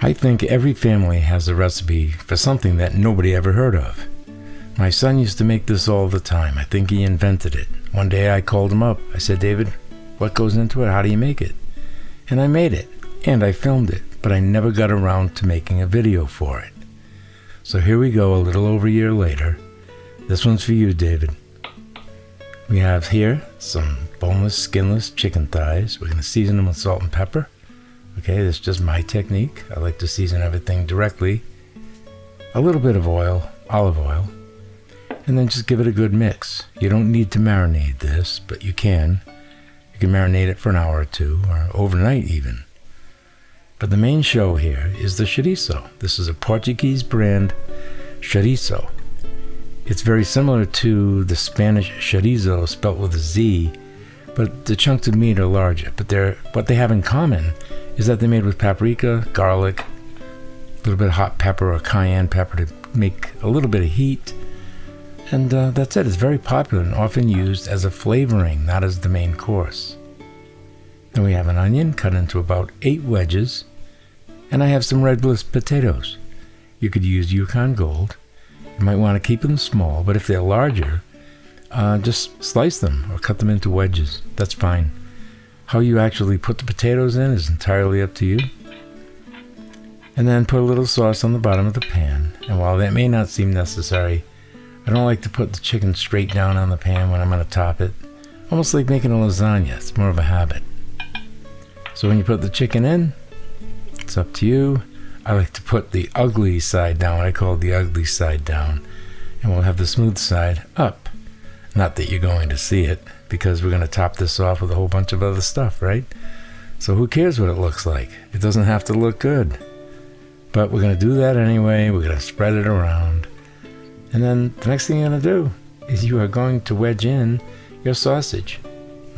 I think every family has a recipe for something that nobody ever heard of. My son used to make this all the time. I think he invented it. One day I called him up. I said, David, what goes into it? How do you make it? And I made it, and I filmed it, but I never got around to making a video for it. So here we go, a little over a year later. This one's for you, David. We have here some boneless, skinless chicken thighs. We're going to season them with salt and pepper. Okay, that's just my technique. I like to season everything directly. A little bit of oil, olive oil, and then just give it a good mix. You don't need to marinate this, but you can. You can marinate it for an hour or two, or overnight even. But the main show here is the chorizo. This is a Portuguese brand chorizo. It's very similar to the Spanish chorizo, spelt with a Z, but the chunks of meat are larger. But what they have in common is that they're made with paprika, garlic, a little bit of hot pepper or cayenne pepper to make a little bit of heat. And that's it. It's very popular and often used as a flavoring, not as the main course. Then we have an onion cut into about 8 wedges. And I have some red bliss potatoes. You could use Yukon Gold. You might want to keep them small, but if they're larger, just slice them or cut them into wedges. That's fine. How you actually put the potatoes in is entirely up to you. And then put a little sauce on the bottom of the pan. And while that may not seem necessary, I don't like to put the chicken straight down on the pan when I'm going to top it. Almost like making a lasagna. It's more of a habit. So when you put the chicken in, it's up to you. I like to put the ugly side down. I call it the ugly side down. And we'll have the smooth side up. Not that you're going to see it, because we're going to top this off with a whole bunch of other stuff, right? So who cares what it looks like? It doesn't have to look good. But we're going to do that anyway. We're going to spread it around. And then the next thing you're going to do is you are going to wedge in your sausage.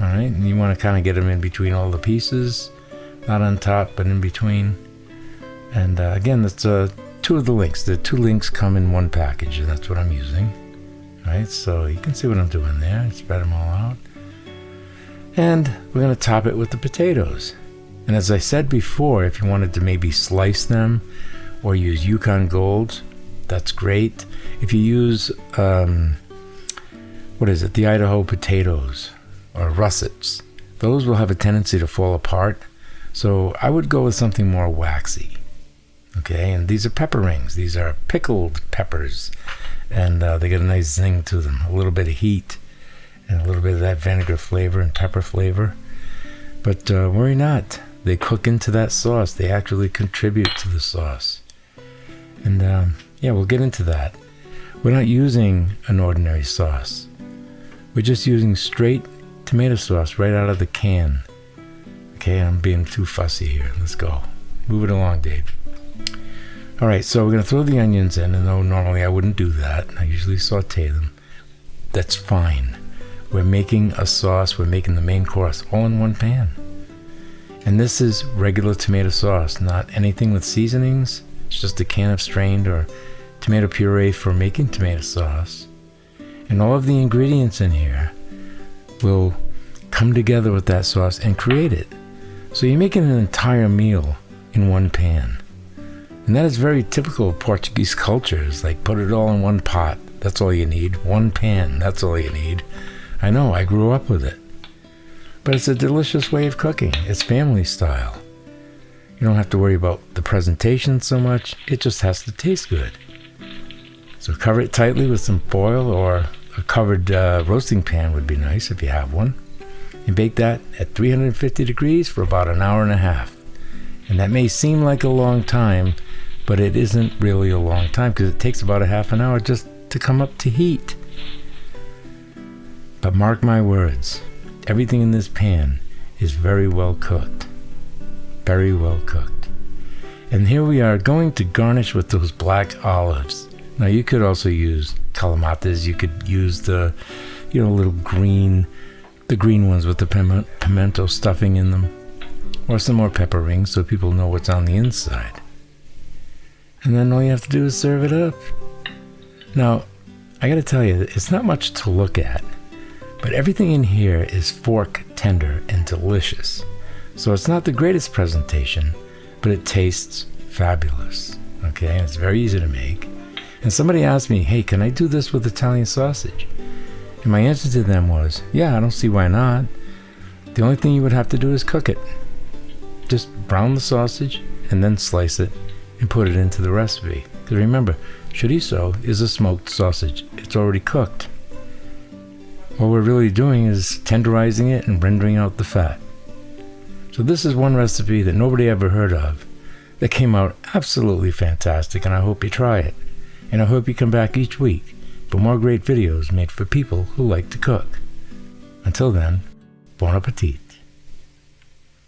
All right? And you want to kind of get them in between all the pieces. Not on top, but in between. And again, that's 2 of the links. The 2 links come in one package, and that's what I'm using. Right, so you can see what I'm doing there. Spread them all out. And we're going to top it with the potatoes. And as I said before, if you wanted to maybe slice them or use Yukon Gold, that's great. If you use, the Idaho potatoes or russets, those will have a tendency to fall apart. So I would go with something more waxy. Okay, and these are pepper rings. These are pickled peppers. And they get a nice zing to them, a little bit of heat, and a little bit of that vinegar flavor and pepper flavor. But worry not, they cook into that sauce. They actually contribute to the sauce. And we'll get into that. We're not using an ordinary sauce. We're just using straight tomato sauce right out of the can. Okay, I'm being too fussy here. Let's go. Move it along, Dave. All right, so we're going to throw the onions in, and though normally I wouldn't do that, I usually saute them. That's fine. We're making a sauce. We're making the main course all in one pan. And this is regular tomato sauce, not anything with seasonings. It's just a can of strained or tomato puree for making tomato sauce. And all of the ingredients in here will come together with that sauce and create it. So you're making an entire meal in one pan. And that is very typical of Portuguese culture. It's like put it all in one pot. That's all you need. One pan. That's all you need. I know. I grew up with it. But it's a delicious way of cooking. It's family style. You don't have to worry about the presentation so much. It just has to taste good. So cover it tightly with some foil, or a covered roasting pan would be nice if you have one. And bake that at 350 degrees for about an hour and a half. And that may seem like a long time, but it isn't really a long time because it takes about a half an hour just to come up to heat. But mark my words, everything in this pan is very well cooked. Very well cooked. And here we are going to garnish with those black olives. Now you could also use calamatas. You could use the, little green, the green ones with the pimento stuffing in them. Or some more pepper rings so people know what's on the inside. And then all you have to do is serve it up. Now, I gotta tell you, it's not much to look at, but everything in here is fork tender and delicious. So it's not the greatest presentation, but it tastes fabulous. Okay, and it's very easy to make. And somebody asked me, hey, can I do this with Italian sausage? And my answer to them was, yeah, I don't see why not. The only thing you would have to do is cook it. Just brown the sausage and then slice it and put it into the recipe. Because remember, chorizo is a smoked sausage. It's already cooked. What we're really doing is tenderizing it and rendering out the fat. So this is one recipe that nobody ever heard of that came out absolutely fantastic, and I hope you try it. And I hope you come back each week for more great videos made for people who like to cook. Until then, bon appetit.